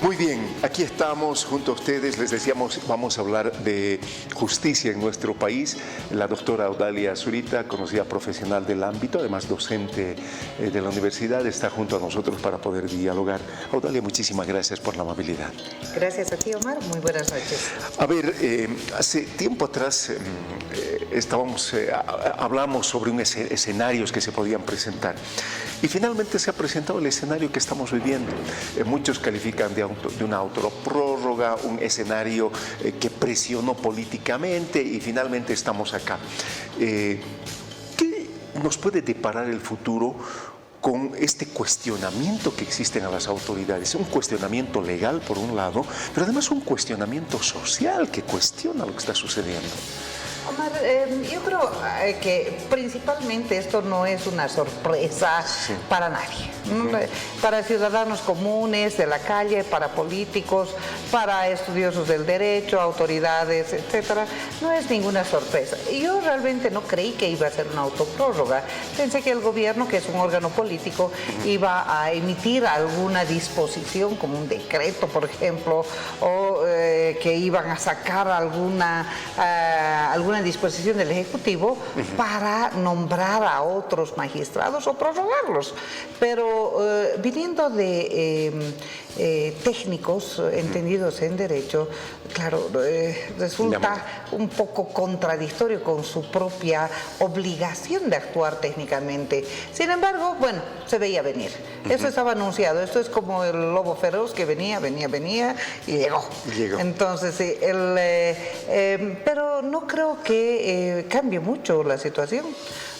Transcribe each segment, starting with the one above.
Muy bien, aquí estamos junto a ustedes. Les decíamos, vamos a hablar de justicia en nuestro país. La doctora Audalia Zurita, conocida profesional del ámbito, además docente de la universidad, está junto a nosotros para poder dialogar. Audalia, muchísimas gracias por la amabilidad. Gracias a ti, Omar. Muy buenas noches. A ver, hace tiempo atrás hablamos sobre escenarios que se podían presentar y finalmente se ha presentado el escenario que estamos viviendo. Muchos califican de una autoprórroga, un escenario que presionó políticamente y finalmente estamos acá. ¿Qué nos puede deparar el futuro con este cuestionamiento que existen a las autoridades? Un cuestionamiento legal por un lado, pero además un cuestionamiento social que cuestiona lo que está sucediendo. Omar, yo creo que principalmente esto no es una sorpresa para nadie. Para ciudadanos comunes de la calle, para políticos, para estudiosos del derecho, autoridades, etcétera, no es ninguna sorpresa. Yo realmente no creí que iba a ser una autoprórroga. Pensé que el gobierno, que es un órgano político, iba a emitir alguna disposición, como un decreto, por ejemplo, o que iban a sacar alguna disposición del Ejecutivo para nombrar a otros magistrados o prorrogarlos. Pero viniendo de técnicos entendidos en derecho, claro, resulta un poco contradictorio con su propia obligación de actuar técnicamente. Sin embargo, bueno, se veía venir. Eso estaba anunciado. Esto es como el lobo feroz que venía y llegó. Entonces, pero no creo que cambie mucho la situación,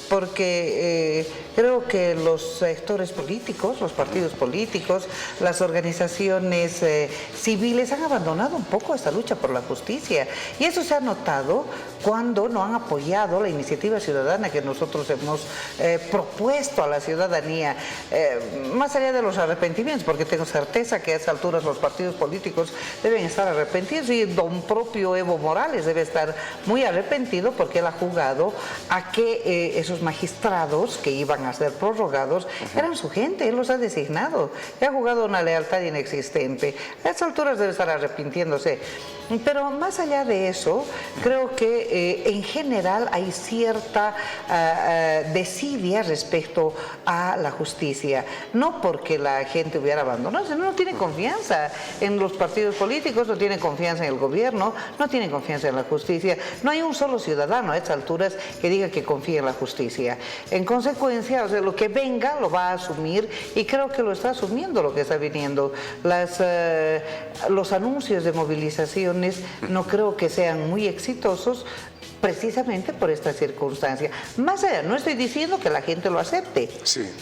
porque creo que los sectores políticos, los partidos políticos, las organizaciones civiles han abandonado un poco esta lucha por la justicia, y eso se ha notado cuando no han apoyado la iniciativa ciudadana que nosotros hemos propuesto a la ciudadanía, más allá de los arrepentimientos, porque tengo certeza que a esas alturas los partidos políticos deben estar arrepentidos, y don propio Evo Morales debe estar muy arrepentido porque él ha jugado a que esos magistrados que iban a ser prorrogados eran su gente, él los ha designado, y ha jugado una lealtad inexistente. A estas alturas debe estar arrepintiéndose. Pero más allá de eso, creo que en general hay cierta desidia respecto a la justicia. No porque la gente hubiera abandonado, sino no tiene confianza en los partidos políticos, no tiene confianza en el gobierno, no tiene confianza en la justicia. No hay un solo ciudadano a estas alturas que diga que confía en la justicia. En consecuencia, o sea, lo que venga lo va a asumir, y creo que lo está asumiendo lo que está viniendo. Los anuncios de movilización no creo que sean muy exitosos, precisamente por esta circunstancia. Más allá, no estoy diciendo que la gente lo acepte,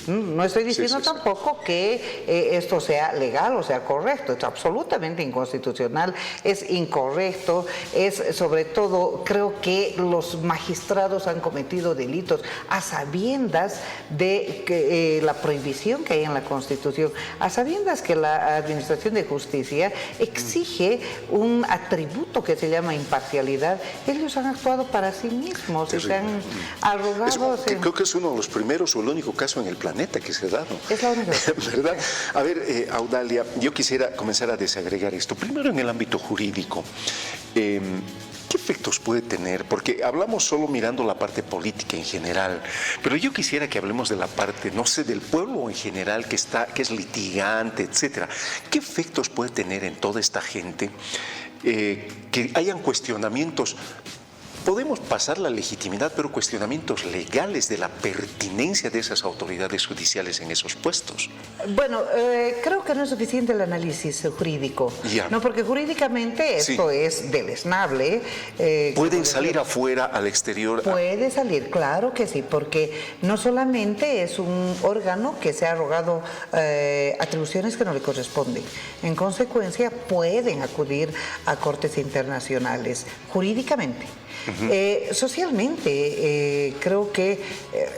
no estoy diciendo tampoco que esto sea legal o sea correcto. Es absolutamente inconstitucional, es incorrecto, es sobre todo, creo que los magistrados han cometido delitos a sabiendas de que, la prohibición que hay en la Constitución, a sabiendas que la Administración de Justicia exige un atributo que se llama imparcialidad. Ellos han actuado para sí mismos, se han arrogado. Creo que es uno de los primeros o el único caso en el planeta que se ha dado. Es la única. ¿Verdad? A ver, Audalia, yo quisiera comenzar a desagregar esto. Primero, en el ámbito jurídico, ¿qué efectos puede tener? Porque hablamos solo mirando la parte política en general, pero yo quisiera que hablemos de la parte, no sé, del pueblo en general que es litigante, etcétera. ¿Qué efectos puede tener en toda esta gente que hayan cuestionamientos? Podemos pasar la legitimidad, pero cuestionamientos legales de la pertinencia de esas autoridades judiciales en esos puestos. Bueno, creo que no es suficiente el análisis jurídico, no, porque jurídicamente esto es deleznable. ¿Pueden salir afuera, al exterior? Puede salir, claro que sí, porque no solamente es un órgano que se ha arrogado atribuciones que no le corresponden. En consecuencia, pueden acudir a cortes internacionales jurídicamente. Socialmente, creo que,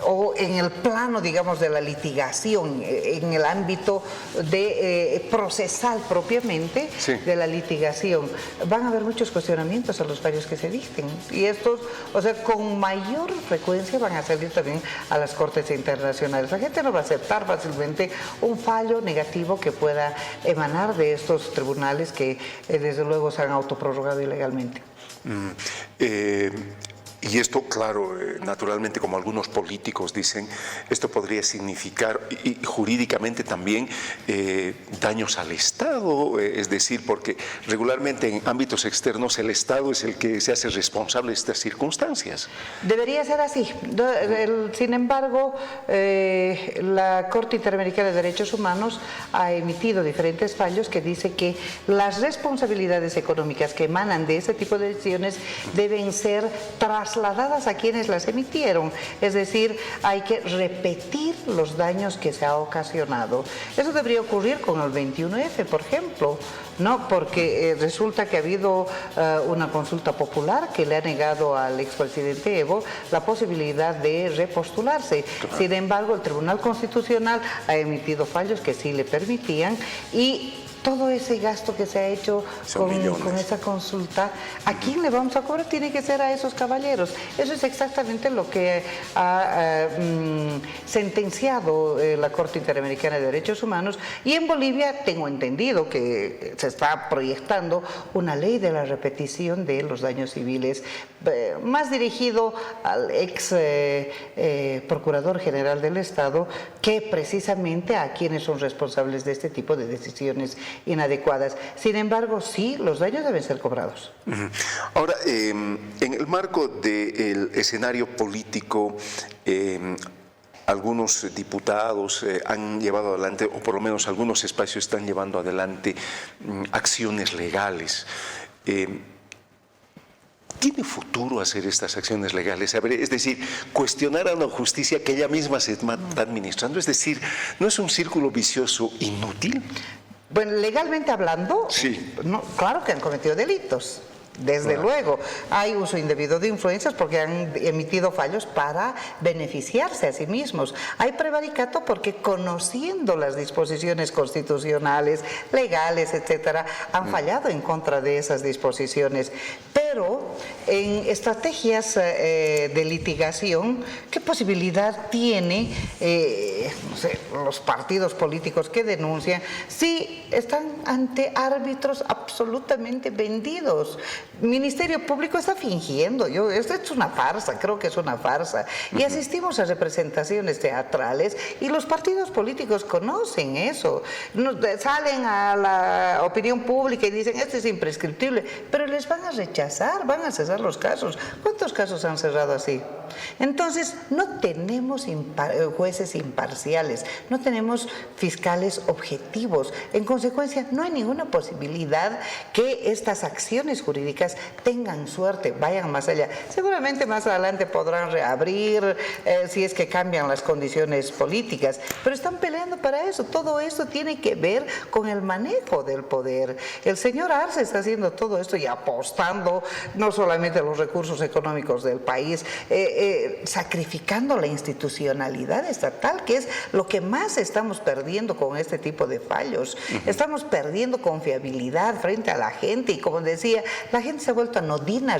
o en el plano, digamos, de la litigación, en el ámbito de procesal propiamente, sí, de la litigación, van a haber muchos cuestionamientos a los fallos que se dicten. Y estos, o sea, con mayor frecuencia van a salir también a las cortes internacionales. La gente no va a aceptar fácilmente un fallo negativo que pueda emanar de estos tribunales que desde luego se han autoprorrogado ilegalmente. Y esto, claro, naturalmente, como algunos políticos dicen, esto podría significar, y jurídicamente también, daños al Estado, es decir, porque regularmente en ámbitos externos el Estado es el que se hace responsable de estas circunstancias. Debería ser así. Sin embargo, la Corte Interamericana de Derechos Humanos ha emitido diferentes fallos que dice que las responsabilidades económicas que emanan de ese tipo de decisiones deben ser trasladadas a quienes las emitieron, es decir, hay que repetir los daños que se ha ocasionado. Eso debería ocurrir con el 21F, por ejemplo, ¿no? Porque resulta que ha habido una consulta popular que le ha negado al expresidente Evo la posibilidad de repostularse. Claro. Sin embargo, el Tribunal Constitucional ha emitido fallos que sí le permitían, y todo ese gasto que se ha hecho con esa consulta, ¿a quién le vamos a cobrar? Tiene que ser a esos caballeros. Eso es exactamente lo que ha sentenciado la Corte Interamericana de Derechos Humanos. Y en Bolivia tengo entendido que se está proyectando una ley de la repetición de los daños civiles, más dirigido al ex Procurador General del Estado, que precisamente a quienes son responsables de este tipo de decisiones inadecuadas. Sin embargo, sí, los daños deben ser cobrados. Ahora, en el marco del escenario político, algunos diputados han llevado adelante, o por lo menos algunos espacios están llevando adelante acciones legales. ¿Tiene futuro hacer estas acciones legales? A ver, es decir, cuestionar a la justicia que ella misma se está administrando. Es decir, ¿no es un círculo vicioso inútil? Bueno, legalmente hablando, sí, no, claro que han cometido delitos. Desde luego, hay uso indebido de influencias porque han emitido fallos para beneficiarse a sí mismos. Hay prevaricato porque, conociendo las disposiciones constitucionales, legales, etcétera, han fallado en contra de esas disposiciones. Pero en estrategias de litigación, ¿qué posibilidad tiene no sé, los partidos políticos que denuncian si están ante árbitros absolutamente vendidos? Ministerio Público está fingiendo. Esto es una farsa, creo que es una farsa. Y asistimos a representaciones teatrales y los partidos políticos conocen eso. Salen a la opinión pública y dicen, esto es imprescriptible, pero les van a rechazar, van a cesar los casos. ¿Cuántos casos han cerrado así? Entonces, no tenemos jueces imparciales, no tenemos fiscales objetivos. En consecuencia, no hay ninguna posibilidad que estas acciones jurídicas tengan suerte, vayan más allá. Seguramente más adelante podrán reabrir si es que cambian las condiciones políticas, pero están peleando para eso. Todo esto tiene que ver con el manejo del poder. El señor Arce está haciendo todo esto y apostando no solamente los recursos económicos del país, sacrificando la institucionalidad estatal, que es lo que más estamos perdiendo con este tipo de fallos. Estamos perdiendo confiabilidad frente a la gente y, como decía, la gente se ha vuelto anodina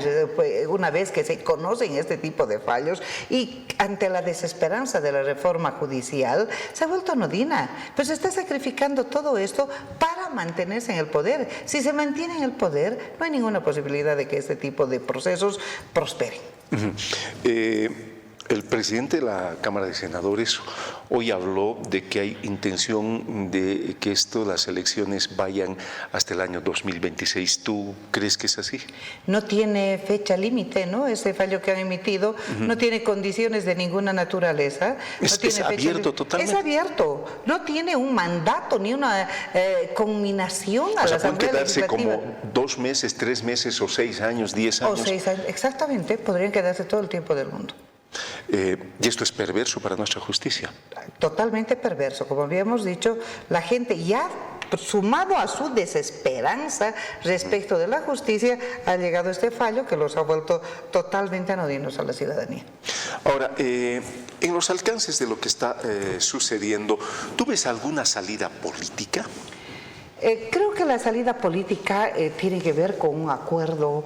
una vez que se conocen este tipo de fallos, y ante la desesperanza de la reforma judicial se ha vuelto anodina. Pues se está sacrificando todo esto para mantenerse en el poder. Si se mantiene en el poder, no hay ninguna posibilidad de que este tipo de procesos prosperen. El presidente de la Cámara de Senadores hoy habló de que hay intención de que las elecciones vayan hasta el año 2026. ¿Tú crees que es así? No tiene fecha límite, ¿no? Ese fallo que han emitido no tiene condiciones de ninguna naturaleza. Es abierto totalmente. Es abierto. No tiene un mandato ni una conminación a la Asamblea Legislativa. Pueden quedarse como 2 meses, 3 meses o 6 años, 10 años. O 6 años, exactamente. Podrían quedarse todo el tiempo del mundo. Y esto es perverso para nuestra justicia. Totalmente perverso. Como habíamos dicho, la gente ya sumado a su desesperanza respecto de la justicia, ha llegado este fallo que los ha vuelto totalmente anodinos a la ciudadanía. Ahora, en los alcances de lo que está sucediendo, ¿tú ves alguna salida política? Creo que la salida política tiene que ver con un acuerdo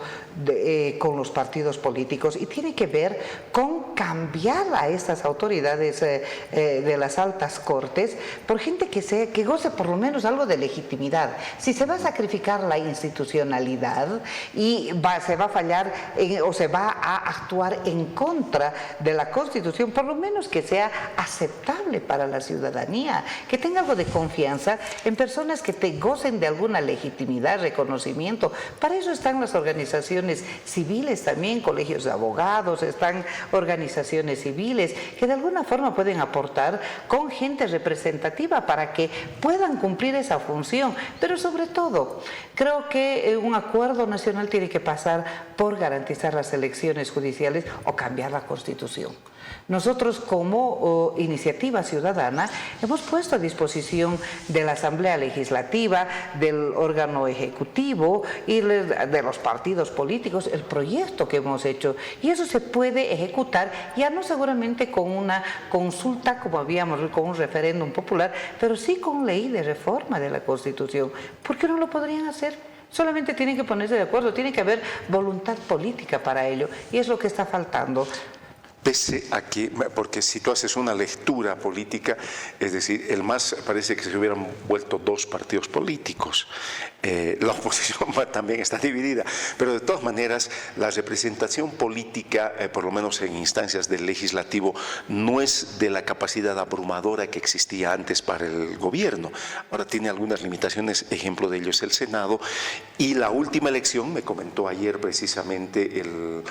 con los partidos políticos y tiene que ver con cambiar a estas autoridades de las altas cortes por gente que goce por lo menos algo de legitimidad. Si se va a sacrificar la institucionalidad y se va a fallar o se va a actuar en contra de la Constitución, por lo menos que sea aceptable para la ciudadanía, que tenga algo de confianza en personas que gocen de alguna legitimidad, reconocimiento. Para eso están las organizaciones civiles también, colegios de abogados, están organizaciones civiles que de alguna forma pueden aportar con gente representativa para que puedan cumplir esa función. Pero sobre todo, creo que un acuerdo nacional tiene que pasar por garantizar las elecciones judiciales o cambiar la Constitución. Nosotros como iniciativa ciudadana hemos puesto a disposición de la Asamblea Legislativa, del órgano ejecutivo y de los partidos políticos el proyecto que hemos hecho, y eso se puede ejecutar ya no seguramente con una consulta como habíamos, con un referéndum popular, pero sí con ley de reforma de la Constitución. ¿Por qué no lo podrían hacer? Solamente tienen que ponerse de acuerdo, tiene que haber voluntad política para ello, y es lo que está faltando. Pese a que, porque si tú haces una lectura política, es decir, el MAS parece que se hubieran vuelto dos partidos políticos. La oposición también está dividida, pero de todas maneras la representación política, por lo menos en instancias del legislativo, no es de la capacidad abrumadora que existía antes para el gobierno. Ahora tiene algunas limitaciones, ejemplo de ello es el Senado, y la última elección, me comentó ayer precisamente el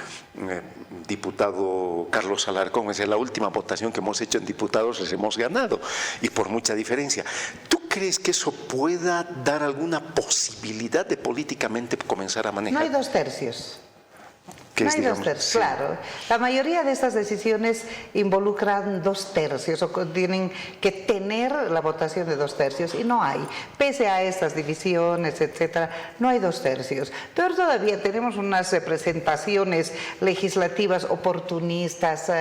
diputado Carlos Alarcón, es la última votación que hemos hecho en diputados, les hemos ganado, y por mucha diferencia. ¿Tú crees que eso pueda dar alguna posibilidad de políticamente comenzar a manejar? No hay 2/3. No hay 2/3, sí. Claro. La mayoría de estas decisiones involucran 2/3 o tienen que tener la votación de 2/3 y no hay. Pese a estas divisiones, etcétera, no hay 2/3. Peor todavía, tenemos unas representaciones legislativas oportunistas,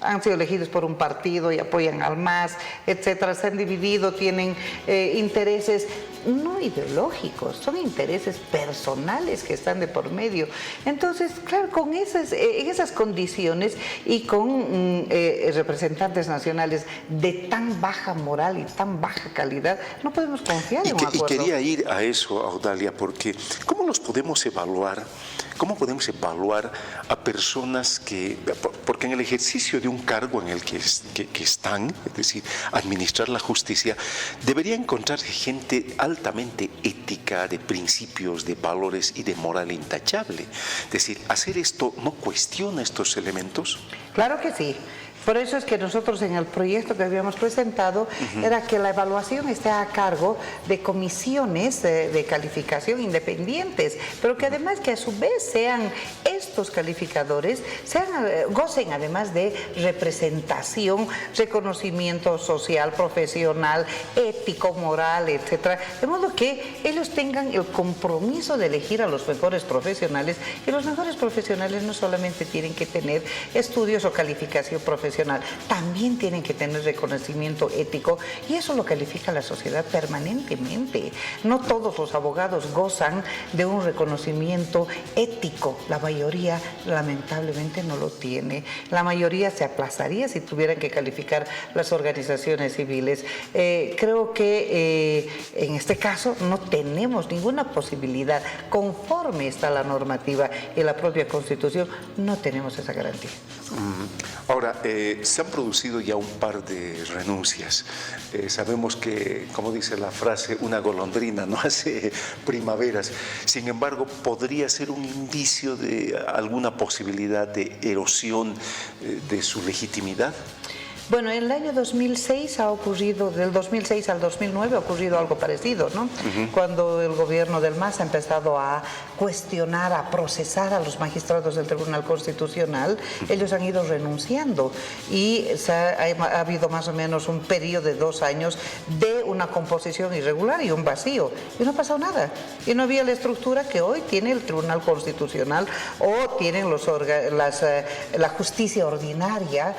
han sido elegidos por un partido y apoyan al MAS, etcétera, se han dividido, tienen intereses no ideológicos, son intereses personales que están de por medio. Entonces, claro, con en esas condiciones y con representantes nacionales de tan baja moral y tan baja calidad, no podemos confiar en un acuerdo. Y quería ir a eso, Audalia, porque ¿cómo los podemos evaluar? ¿Cómo podemos evaluar a personas que, porque en el ejercicio de un cargo en el que están, es decir, administrar la justicia, debería encontrarse gente altamente ética, de principios, de valores y de moral intachable? Es decir, ¿hacer esto no cuestiona estos elementos? Claro que sí. Por eso es que nosotros en el proyecto que habíamos presentado era que la evaluación esté a cargo de comisiones de calificación independientes, pero que además que a su vez sean estos calificadores, gocen además de representación, reconocimiento social, profesional, ético, moral, etcétera, de modo que ellos tengan el compromiso de elegir a los mejores profesionales, y los mejores profesionales no solamente tienen que tener estudios o calificación profesional, también tienen que tener reconocimiento ético, y eso lo califica la sociedad permanentemente. No todos los abogados gozan de un reconocimiento ético, la mayoría lamentablemente no lo tiene, la mayoría se aplazaría si tuvieran que calificar las organizaciones civiles. Creo que en este caso no tenemos ninguna posibilidad, conforme está la normativa y la propia Constitución, no tenemos esa garantía. Ahora, se han producido ya un par de renuncias. Sabemos que, como dice la frase, una golondrina no hace primaveras. Sin embargo, podría ser un indicio de alguna posibilidad de erosión de su legitimidad. Bueno, en el año 2006 ha ocurrido, del 2006 al 2009 ha ocurrido algo parecido, ¿no? Cuando el gobierno del MAS ha empezado a cuestionar, a procesar a los magistrados del Tribunal Constitucional, ellos han ido renunciando y ha habido más o menos un periodo de 2 años de una composición irregular y un vacío, y no ha pasado nada, y no había la estructura que hoy tiene el Tribunal Constitucional o tienen la justicia ordinaria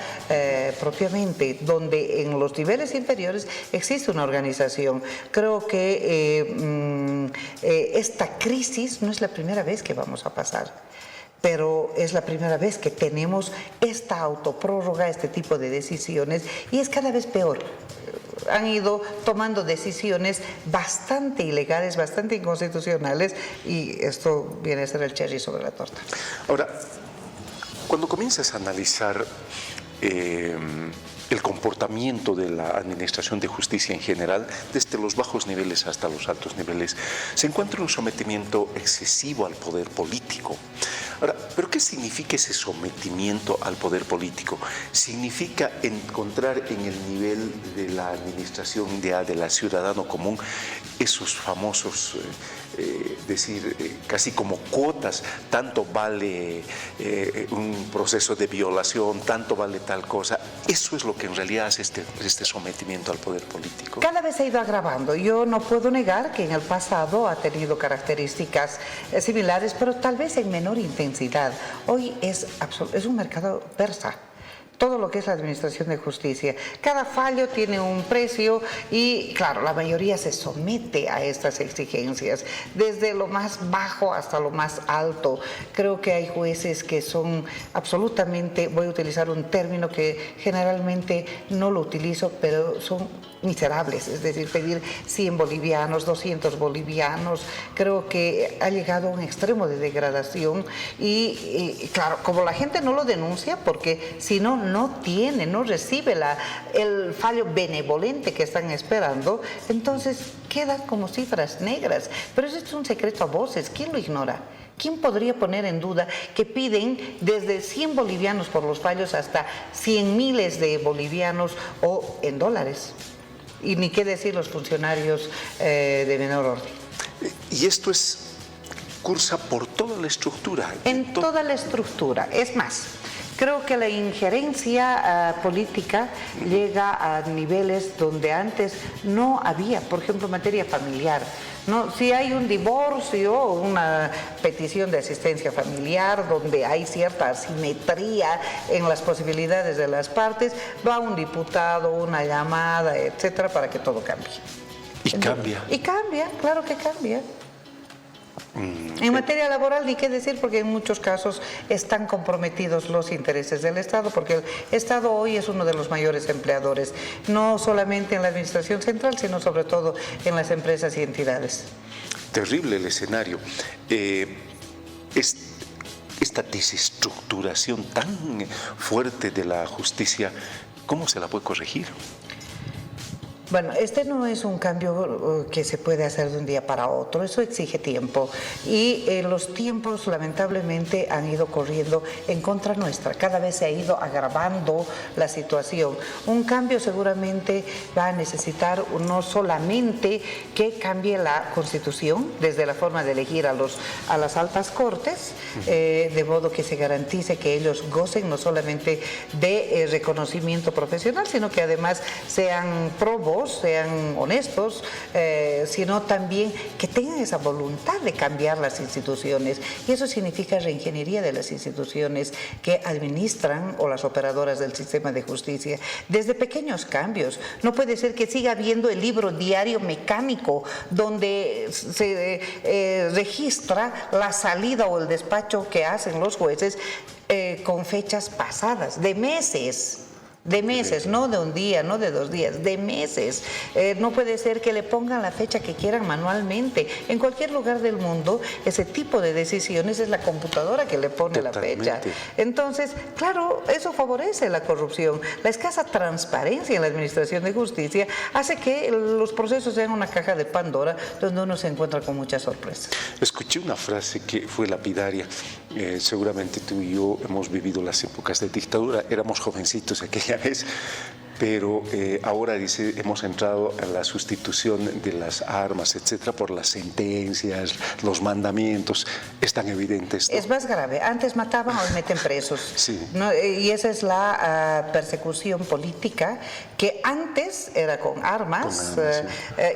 propiamente, donde en los niveles inferiores existe una organización. Creo que esta crisis no es la primera vez que vamos a pasar, pero es la primera vez que tenemos esta autoprórroga, este tipo de decisiones, y es cada vez peor. Han ido tomando decisiones bastante ilegales, bastante inconstitucionales, y esto viene a ser el cherry sobre la torta. Ahora, cuando comienzas a analizar el comportamiento de la Administración de Justicia en general, desde los bajos niveles hasta los altos niveles, se encuentra un sometimiento excesivo al poder político. Ahora, ¿pero qué significa ese sometimiento al poder político? Significa encontrar en el nivel de la administración del ciudadano común esos famosos, casi como cuotas, tanto vale un proceso de violación, tanto vale tal cosa. Eso es lo que en realidad hace este sometimiento al poder político. Cada vez se ha ido agravando. Yo no puedo negar que en el pasado ha tenido características similares, pero tal vez en menor intensidad. Hoy es un mercado persa. Todo lo que es la administración de justicia. Cada fallo tiene un precio y, claro, la mayoría se somete a estas exigencias, desde lo más bajo hasta lo más alto. Creo que hay jueces que son absolutamente, voy a utilizar un término que generalmente no lo utilizo, pero son miserables, es decir, pedir 100 bolivianos, 200 bolivianos. Creo que ha llegado a un extremo de degradación y claro, como la gente no lo denuncia, porque si no recibe el fallo benevolente que están esperando, entonces quedan como cifras negras. Pero eso es un secreto a voces. ¿Quién lo ignora? ¿Quién podría poner en duda que piden desde 100 bolivianos por los fallos hasta 100 miles de bolivianos o en dólares? Y ni qué decir los funcionarios de menor orden. Y esto cursa por toda la estructura. En toda la estructura. Es más, creo que la injerencia política llega a niveles donde antes no había, por ejemplo, materia familiar. ¿No? Si hay un divorcio o una petición de asistencia familiar donde hay cierta asimetría en las posibilidades de las partes, va un diputado, una llamada, etcétera, para que todo cambie. Y cambia. Y cambia, claro que cambia. En materia laboral, ni qué decir, porque en muchos casos están comprometidos los intereses del Estado, porque el Estado hoy es uno de los mayores empleadores, no solamente en la administración central, sino sobre todo en las empresas y entidades. Terrible el escenario. Esta desestructuración tan fuerte de la justicia, ¿cómo se la puede corregir? Bueno, este no es un cambio que se puede hacer de un día para otro, eso exige tiempo y los tiempos lamentablemente han ido corriendo en contra nuestra, cada vez se ha ido agravando la situación. Un cambio seguramente va a necesitar no solamente que cambie la Constitución desde la forma de elegir a las altas cortes, de modo que se garantice que ellos gocen no solamente de reconocimiento profesional, sino que además sean probos, sean honestos, sino también que tengan esa voluntad de cambiar las instituciones. Y eso significa reingeniería de las instituciones que administran o las operadoras del sistema de justicia. Desde pequeños cambios. No puede ser que siga habiendo el libro diario mecánico donde se registra la salida o el despacho que hacen los jueces con fechas pasadas, de meses. De meses, no de un día, no de 2 días, de meses. No puede ser que le pongan la fecha que quieran manualmente. En cualquier lugar del mundo, ese tipo de decisiones es la computadora que le pone Totalmente. La fecha. Entonces, claro, eso favorece la corrupción. La escasa transparencia en la administración de justicia hace que los procesos sean una caja de Pandora donde uno se encuentra con muchas sorpresas. Escuché una frase que fue lapidaria. Seguramente tú y yo hemos vivido las épocas de dictadura. Éramos jovencitos aquella ya ves. Pero ahora dice, hemos entrado a la sustitución de las armas, etcétera, por las sentencias, los mandamientos. Es tan evidente esto. Es más grave. Antes mataban, hoy meten presos. Sí. ¿No? Y esa es la persecución política, que antes era con armas,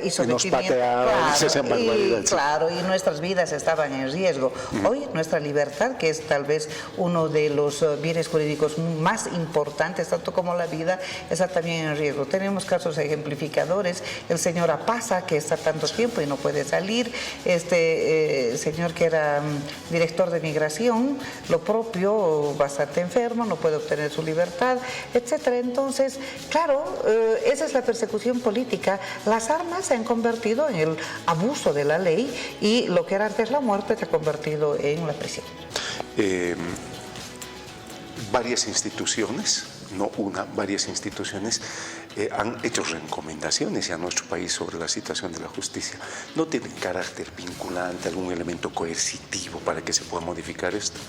y sometimiento. Y nos pateaban, se hacían barbaridades. Claro, y nuestras vidas estaban en riesgo. Hoy nuestra libertad, que es tal vez uno de los bienes jurídicos más importantes, tanto como la vida, está también en riesgo. Tenemos casos ejemplificadores, el señor Apaza, que está tanto tiempo y no puede salir, este señor que era director de migración, lo propio, bastante enfermo, no puede obtener su libertad, etcétera. Entonces, claro, esa es la persecución política. Las armas se han convertido en el abuso de la ley y lo que era antes la muerte se ha convertido en la prisión. Varias instituciones, no una, varias instituciones han hecho recomendaciones a nuestro país sobre la situación de la justicia. ¿No tienen carácter vinculante, algún elemento coercitivo para que se pueda modificar esto?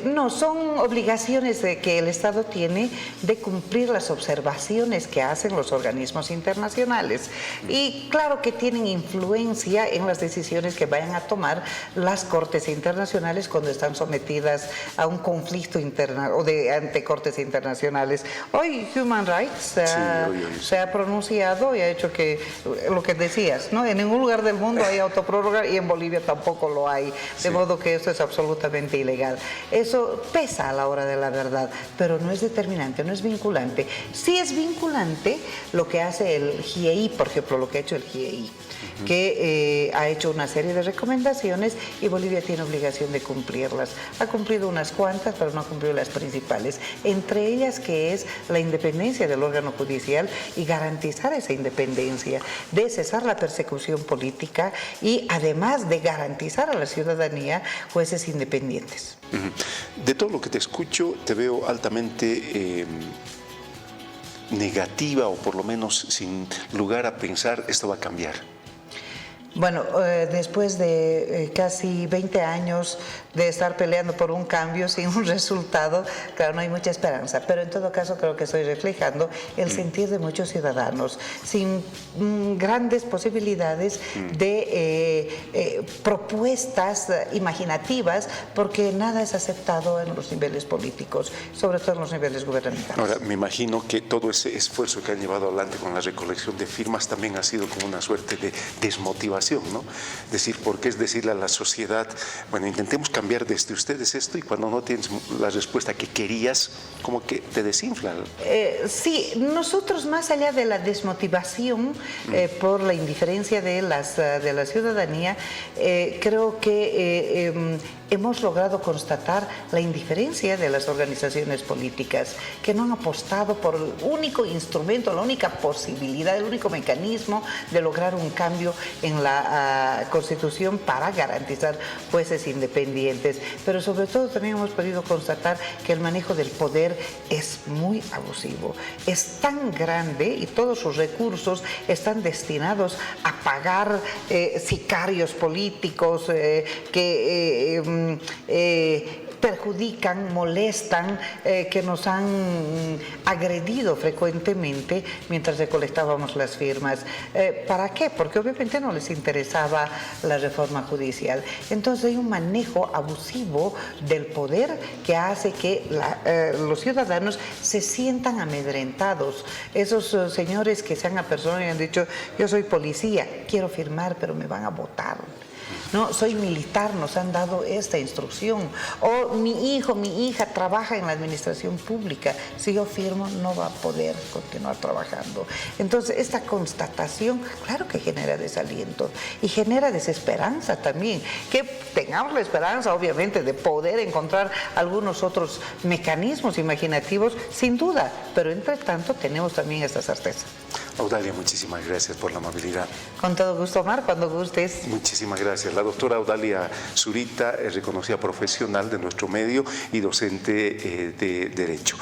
No, son obligaciones que el Estado tiene de cumplir las observaciones que hacen los organismos internacionales. Y claro que tienen influencia en las decisiones que vayan a tomar las cortes internacionales cuando están sometidas a un conflicto interno o ante cortes internacionales. Hoy Human Rights se ha pronunciado y ha hecho que, lo que decías, ¿no? En ningún lugar del mundo hay autoprórroga y en Bolivia tampoco lo hay, de modo que esto es absolutamente ilegal. Eso pesa a la hora de la verdad, pero no es determinante, no es vinculante. Sí es vinculante lo que hace el GIEI, por ejemplo, lo que ha hecho el GIEI, que ha hecho una serie de recomendaciones y Bolivia tiene obligación de cumplirlas. Ha cumplido unas cuantas, pero no ha cumplido las principales, entre ellas que es la independencia del órgano judicial y garantizar esa independencia, de cesar la persecución política y además de garantizar a la ciudadanía jueces independientes. De todo lo que te escucho, te veo altamente negativa, o por lo menos sin lugar a pensar esto va a cambiar. Bueno, después de casi 20 años de estar peleando por un cambio sin un resultado, claro, no hay mucha esperanza, pero en todo caso creo que estoy reflejando el sentir de muchos ciudadanos, sin grandes posibilidades de propuestas imaginativas, porque nada es aceptado en los niveles políticos, sobre todo en los niveles gubernamentales. Ahora, me imagino que todo ese esfuerzo que han llevado adelante con la recolección de firmas también ha sido como una suerte de desmotivación, ¿no? Es decir, porque es decirle a la sociedad, bueno, intentemos cambiar desde ustedes esto, y cuando no tienes la respuesta que querías, como que te desinfla. Sí, nosotros más allá de la desmotivación por la indiferencia de la ciudadanía, creo que hemos logrado constatar la indiferencia de las organizaciones políticas, que no han apostado por el único instrumento, la única posibilidad, el único mecanismo de lograr un cambio en la Constitución para garantizar jueces independientes. Pero sobre todo también hemos podido constatar que el manejo del poder es muy abusivo, es tan grande y todos sus recursos están destinados a pagar sicarios políticos que perjudican, molestan, que nos han agredido frecuentemente mientras recolectábamos las firmas. ¿Para qué? Porque obviamente no les interesaba la reforma judicial. Entonces hay un manejo abusivo del poder que hace que los ciudadanos se sientan amedrentados. Esos señores que se han apersonado y han dicho, yo soy policía, quiero firmar, pero me van a votar. No, soy militar, nos han dado esta instrucción. O mi hijo, mi hija trabaja en la administración pública. Si yo firmo, no va a poder continuar trabajando. Entonces, esta constatación, claro que genera desaliento y genera desesperanza también. Que tengamos la esperanza, obviamente, de poder encontrar algunos otros mecanismos imaginativos, sin duda. Pero, entre tanto, tenemos también esta certeza. Audalia, muchísimas gracias por la amabilidad. Con todo gusto, Omar, cuando gustes. Muchísimas gracias. La doctora Audalia Zurita es reconocida profesional de nuestro medio y docente de Derecho.